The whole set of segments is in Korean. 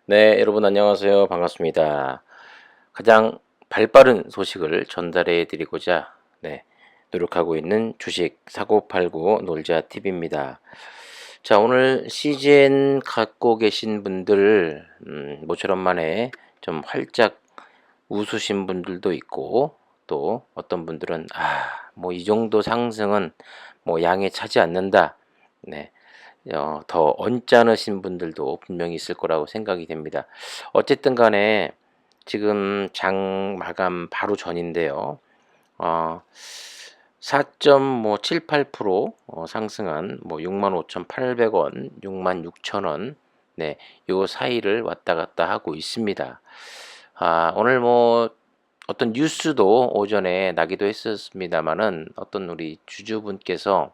네, 여러분 안녕하세요. 반갑습니다. 가장 발빠른 소식을 전달해 드리고자 노력하고 있는 주식 사고 팔고 놀자 TV입니다. 자, 오늘 CGN 갖고 계신 분들 모처럼 만에 좀 활짝 웃으신 분들도 있고, 또 어떤 분들은 뭐 이 정도 상승은 뭐 양에 차지 않는다. 네. 더 언짢으신 분들도 분명히 있을 거라고 생각이 됩니다. 어쨌든 간에 지금 장 마감 바로 전인데요. 어 4.78% 상승한 뭐 65,800 원, 66,000원, 요 사이를 왔다 갔다 하고 있습니다. 오늘 뭐 어떤 뉴스도 오전에 나기도 했었습니다마는, 어떤 우리 주주분께서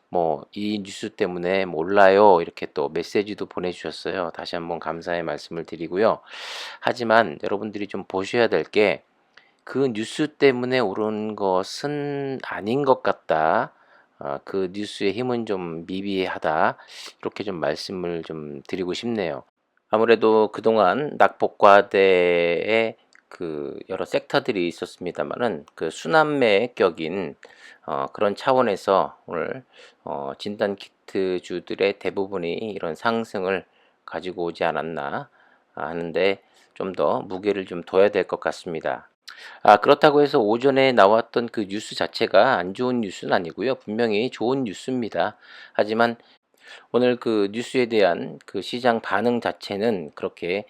뭐 "이 뉴스 때문에 몰라요." 이렇게 또 메시지도 보내주셨어요. 다시 한번 감사의 말씀을 드리고요. 하지만 여러분들이 좀 보셔야 될 게, 그 뉴스 때문에 오른 것은 아닌 것 같다. 그 뉴스의 힘은 좀 미비하다. 이렇게 좀 말씀을 좀 드리고 싶네요. 아무래도 그동안 낙폭과대의 그 여러 섹터들이 있었습니다마는, 그 순환매격인 그런 차원에서 오늘 진단 키트 주들의 대부분이 이런 상승을 가지고 오지 않았나 하는데, 좀 더 무게를 좀 둬야 될 것 같습니다. 그렇다고 해서 오전에 나왔던 그 뉴스 자체가 안 좋은 뉴스는 아니고요. 분명히 좋은 뉴스입니다. 하지만 오늘 그 뉴스에 대한 그 시장 반응 자체는 그렇게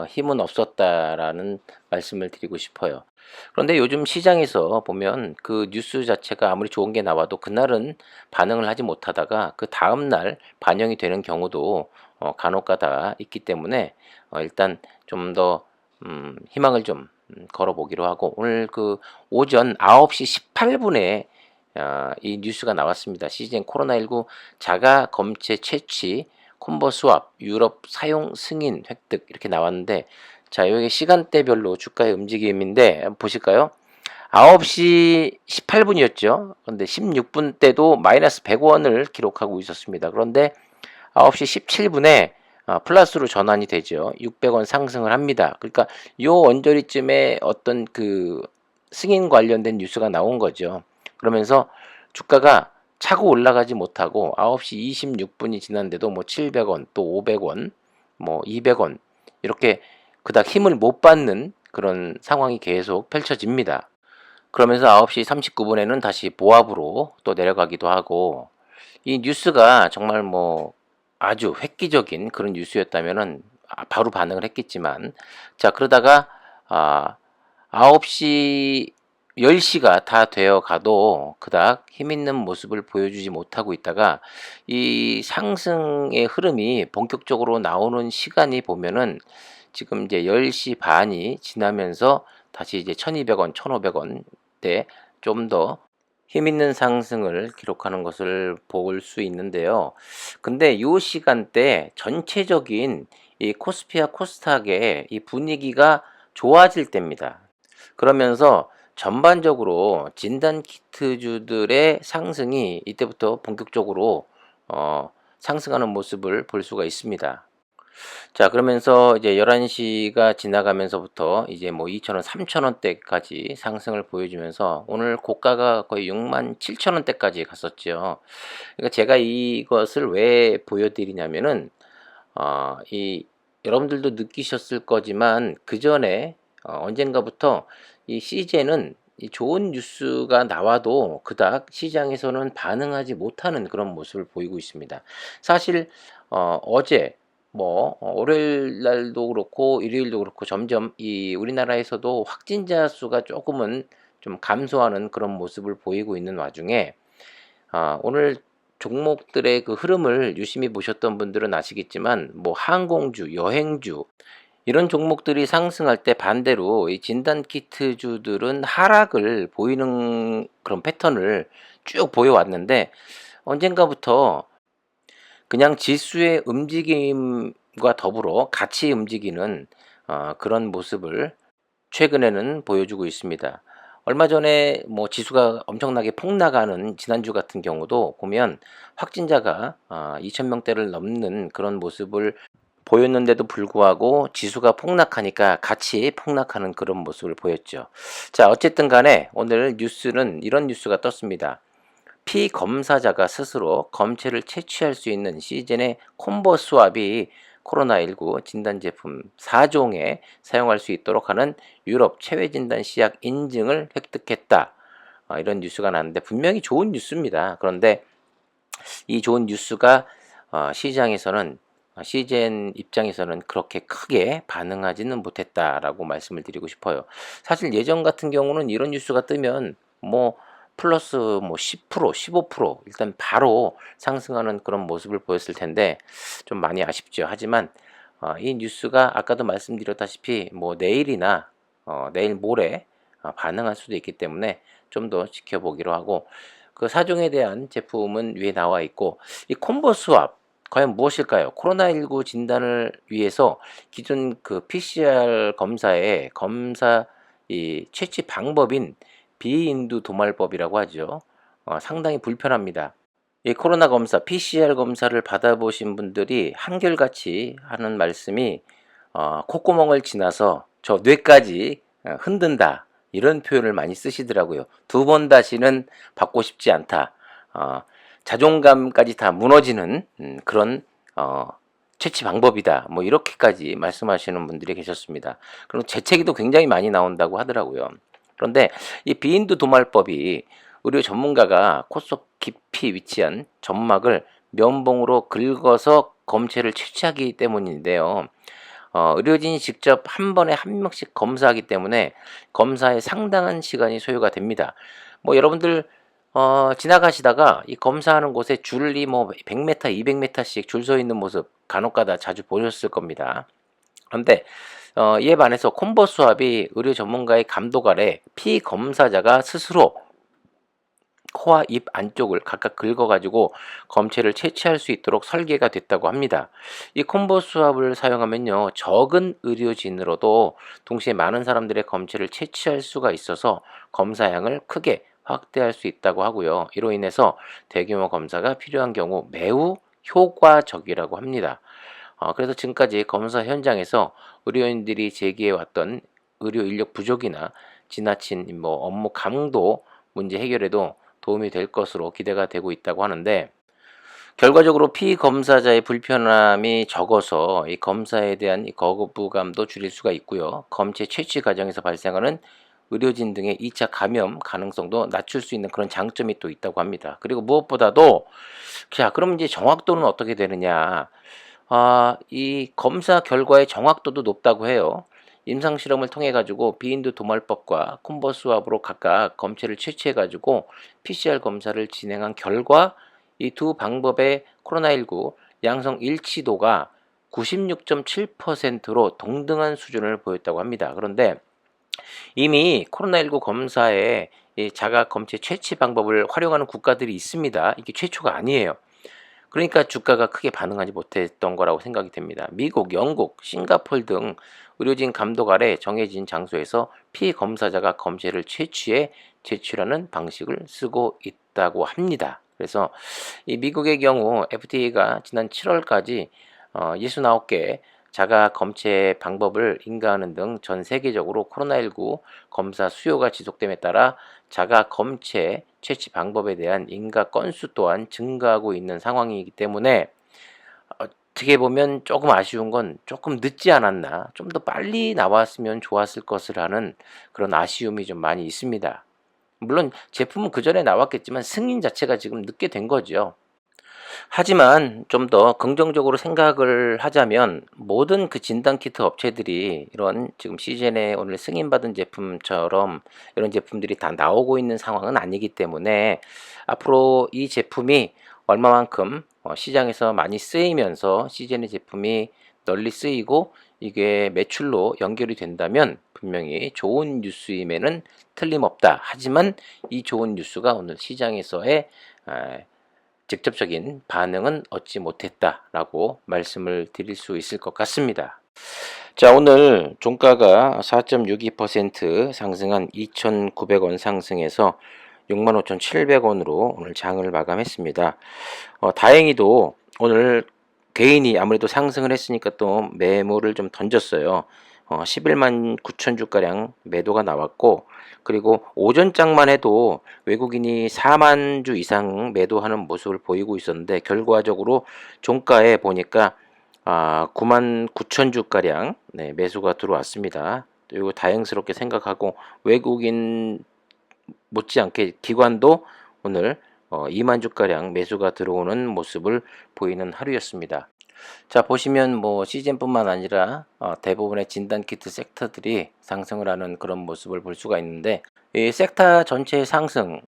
힘은 없었다라는 말씀을 드리고 싶어요. 그런데 요즘 시장에서 보면 그 뉴스 자체가 아무리 좋은 게 나와도 그날은 반응을 하지 못하다가 그 다음 날 반영이 되는 경우도 간혹가다 있기 때문에, 일단 좀 더 희망을 좀 걸어보기로 하고, 오늘 그 오전 9시 18분에 이 뉴스가 나왔습니다. 시즌 코로나19 자가 검체 채취, 콤보 수합, 유럽 사용 승인 획득, 이렇게 나왔는데, 자, 여기 시간대별로 주가의 움직임인데 한번 보실까요? 9시 18분이었죠. 그런데 16분 때도 마이너스 100원을 기록하고 있었습니다. 그런데 9시 17분에 플러스로 전환이 되죠. 600원 상승을 합니다. 그러니까 요 언저리쯤에 어떤 그 승인 관련된 뉴스가 나온 거죠. 그러면서 주가가 차고 올라가지 못하고 9시 26분이 지났는데도 뭐 700원, 또 500원, 뭐 200원, 이렇게 그닥 힘을 못 받는 그런 상황이 계속 펼쳐집니다. 그러면서 9시 39분에는 다시 보합으로 또 내려가기도 하고, 이 뉴스가 정말 뭐 아주 획기적인 그런 뉴스였다면은 바로 반응을 했겠지만, 자, 그러다가 아 9시 10시가 다 되어 가도 그닥 힘있는 모습을 보여주지 못하고 있다가, 이 상승의 흐름이 본격적으로 나오는 시간이 보면은 지금 이제 10시 반이 지나면서 다시 이제 1200원, 1500원대 좀 더 힘있는 상승을 기록하는 것을 볼 수 있는데요. 근데 요 시간대 전체적인 이 코스피와 코스닥의 이 분위기가 좋아질 때입니다. 그러면서 전반적으로 진단 키트주들의 상승이 이때부터 본격적으로 상승하는 모습을 볼 수가 있습니다. 자, 그러면서 이제 11시가 지나가면서부터 이제 뭐 2,000원, 3,000원대까지 상승을 보여주면서 오늘 고가가 거의 67,000원대까지 갔었죠. 그러니까 제가 이것을 왜 보여드리냐면은, 이 여러분들도 느끼셨을 거지만 그 전에 언젠가부터 이 CJ는 이 좋은 뉴스가 나와도 그닥 시장에서는 반응하지 못하는 그런 모습을 보이고 있습니다. 사실 어제 뭐 월요일 날도 그렇고 일요일도 그렇고 점점 이 우리나라에서도 확진자 수가 조금은 좀 감소하는 그런 모습을 보이고 있는 와중에, 오늘 종목들의 그 흐름을 유심히 보셨던 분들은 아시겠지만, 뭐 항공주, 여행주, 이런 종목들이 상승할 때 반대로 이 진단 키트주들은 하락을 보이는 그런 패턴을 쭉 보여왔는데, 언젠가부터 그냥 지수의 움직임과 더불어 같이 움직이는 그런 모습을 최근에는 보여주고 있습니다. 얼마 전에 뭐 지수가 엄청나게 폭락하는 지난주 같은 경우도 보면 확진자가 2,000명대를 넘는 그런 모습을 보였는데도 불구하고 지수가 폭락하니까 같이 폭락하는 그런 모습을 보였죠. 자, 어쨌든 간에 오늘 뉴스는 이런 뉴스가 떴습니다. 피검사자가 스스로 검체를 채취할 수 있는 시즌의 콤보 수압이 코로나19 진단 제품 4종에 사용할 수 있도록 하는 유럽 체외 진단 시약 인증을 획득했다. 이런 뉴스가 나왔는데 분명히 좋은 뉴스입니다. 그런데 이 좋은 뉴스가 시장에서는 시젠 입장에서는 그렇게 크게 반응하지는 못했다라고 말씀을 드리고 싶어요. 사실 예전 같은 경우는 이런 뉴스가 뜨면 뭐 플러스 뭐 10%, 15% 일단 바로 상승하는 그런 모습을 보였을 텐데 좀 많이 아쉽죠. 하지만 이 뉴스가 아까도 말씀드렸다시피 뭐 내일이나 내일 모레 반응할 수도 있기 때문에 좀 더 지켜보기로 하고, 그 사종에 대한 제품은 위에 나와 있고, 이 콤보 수압 과연 무엇일까요? 코로나19 진단을 위해서 기존 그 PCR 검사의 검사 이 채취 방법인 비인두 도말법이라고 하죠. 상당히 불편합니다. 이 코로나 검사, PCR 검사를 받아보신 분들이 한결같이 하는 말씀이 콧구멍을 지나서 저 뇌까지 흔든다. 이런 표현을 많이 쓰시더라고요. 두 번 다시는 받고 싶지 않다. 자존감까지 다 무너지는 그런 채취 방법이다. 뭐 이렇게까지 말씀하시는 분들이 계셨습니다. 그리고 재채기도 굉장히 많이 나온다고 하더라고요. 그런데 이 비인두 도말법이 의료 전문가가 코 속 깊이 위치한 점막을 면봉으로 긁어서 검체를 채취하기 때문인데요. 의료진이 직접 한 번에 한 명씩 검사하기 때문에 검사에 상당한 시간이 소요가 됩니다. 뭐 여러분들 지나가시다가 이 검사하는 곳에 줄이 뭐 100m, 200m씩 줄 서 있는 모습 간혹가다 자주 보셨을 겁니다. 그런데 이에 반해서 콤보 수압이 의료 전문가의 감독 아래 피검사자가 스스로 코와 입 안쪽을 각각 긁어가지고 검체를 채취할 수 있도록 설계가 됐다고 합니다. 이 콤보 수압을 사용하면요, 적은 의료진으로도 동시에 많은 사람들의 검체를 채취할 수가 있어서 검사량을 크게 확대할 수 있다고 하고요. 이로 인해서 대규모 검사가 필요한 경우 매우 효과적이라고 합니다. 그래서 지금까지 검사 현장에서 의료인들이 제기해왔던 의료 인력 부족이나 지나친 뭐 업무 강도 문제 해결에도 도움이 될 것으로 기대가 되고 있다고 하는데, 결과적으로 피검사자의 불편함이 적어서 이 검사에 대한 거부감도 줄일 수가 있고요. 검체 채취 과정에서 발생하는 의료진 등의 2차 감염 가능성도 낮출 수 있는 그런 장점이 또 있다고 합니다. 그리고 무엇보다도, 자, 그럼 이제 정확도는 어떻게 되느냐? 이 검사 결과의 정확도도 높다고 해요. 임상 실험을 통해 가지고 비인두 도말법과 콤보 수압으로 각각 검체를 채취해 가지고 PCR 검사를 진행한 결과 이 두 방법의 코로나19 양성 일치도가 96.7%로 동등한 수준을 보였다고 합니다. 그런데 이미 코로나19 검사에 이 자가 검체 채취 방법을 활용하는 국가들이 있습니다. 이게 최초가 아니에요. 그러니까 주가가 크게 반응하지 못했던 거라고 생각이 됩니다. 미국, 영국, 싱가폴 등 의료진 감독 아래 정해진 장소에서 피검사자가 검체를 채취해 제출하는 방식을 쓰고 있다고 합니다. 그래서 이 미국의 경우 FDA가 지난 7월까지 69개 자가 검체 방법을 인가하는 등 전 세계적으로 코로나19 검사 수요가 지속됨에 따라 자가 검체 채취 방법에 대한 인가 건수 또한 증가하고 있는 상황이기 때문에 어떻게 보면 조금 아쉬운 건 조금 늦지 않았나, 좀 더 빨리 나왔으면 좋았을 것을 하는 그런 아쉬움이 좀 많이 있습니다. 물론 제품은 그 전에 나왔겠지만 승인 자체가 지금 늦게 된 거죠. 하지만 좀 더 긍정적으로 생각을 하자면 모든 그 진단키트 업체들이 이런 지금 시즌에 오늘 승인받은 제품처럼 이런 제품들이 다 나오고 있는 상황은 아니기 때문에 앞으로 이 제품이 얼마만큼 시장에서 많이 쓰이면서 시즌의 제품이 널리 쓰이고 이게 매출로 연결이 된다면 분명히 좋은 뉴스임에는 틀림없다. 하지만 이 좋은 뉴스가 오늘 시장에서의 직접적인 반응은 얻지 못했다라고 말씀을 드릴 수 있을 것 같습니다. 자, 오늘 종가가 4.62% 상승한 2,900원 상승해서 65,700원으로 오늘 장을 마감했습니다. 다행히도 오늘 개인이 아무래도 상승을 했으니까 또 매물을 좀 던졌어요. 11만 9천 주가량 매도가 나왔고, 그리고 오전장만 해도 외국인이 4만 주 이상 매도하는 모습을 보이고 있었는데, 결과적으로 종가에 보니까 9만 9천 주가량 네, 매수가 들어왔습니다. 이거 다행스럽게 생각하고, 외국인 못지않게 기관도 오늘 2만 주가량 매수가 들어오는 모습을 보이는 하루였습니다. 자, 보시면 뭐 시즌뿐만 아니라 대부분의 진단키트 섹터들이 상승을 하는 그런 모습을 볼 수가 있는데, 이 섹터 전체의 상승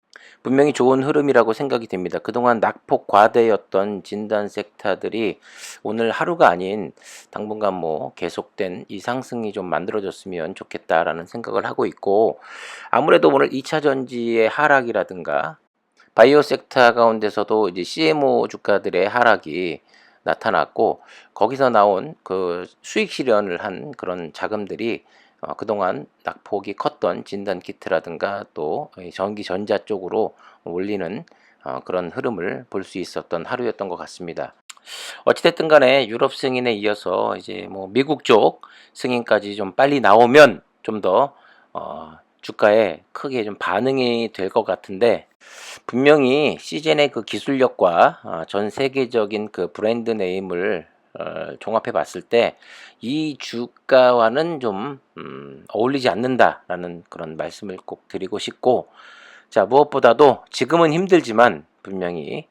분명히 좋은 흐름이라고 생각이 됩니다. 그동안 낙폭 과대였던 진단 섹터들이 오늘 하루가 아닌 당분간 뭐 계속된 이 상승이 좀 만들어졌으면 좋겠다라는 생각을 하고 있고, 아무래도 오늘 2차 전지의 하락이라든가 바이오 섹터 가운데서도 이제 CMO 주가들의 하락이 나타났고, 거기서 나온 그 수익 실현을 한 그런 자금들이 그동안 낙폭이 컸던 진단 키트라든가 또 전기 전자 쪽으로 올리는 그런 흐름을 볼 수 있었던 하루였던 것 같습니다. 어찌됐든 간에 유럽 승인에 이어서 이제 뭐 미국 쪽 승인까지 좀 빨리 나오면 좀 더 주가에 크게 좀 반응이 될 것 같은데, 분명히 시젠의 그 기술력과 전 세계적인 그 브랜드 네임을 종합해 봤을 때 이 주가와는 좀 어울리지 않는다라는 그런 말씀을 꼭 드리고 싶고, 자, 무엇보다도 지금은 힘들지만 분명히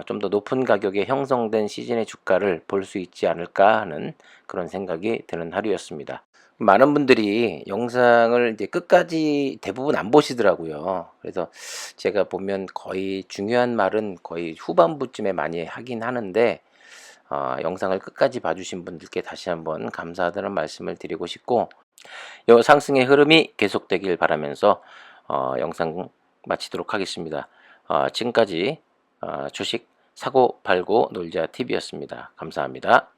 좀 더 높은 가격에 형성된 시즌의 주가를 볼 수 있지 않을까 하는 그런 생각이 드는 하루였습니다. 많은 분들이 영상을 이제 끝까지 대부분 안 보시더라고요. 그래서 제가 보면 거의 중요한 말은 거의 후반부쯤에 많이 하긴 하는데, 영상을 끝까지 봐주신 분들께 다시 한번 감사하다는 말씀을 드리고 싶고, 이 상승의 흐름이 계속되길 바라면서 영상 마치도록 하겠습니다. 지금까지 주식 사고 팔고 놀자 TV였습니다. 감사합니다.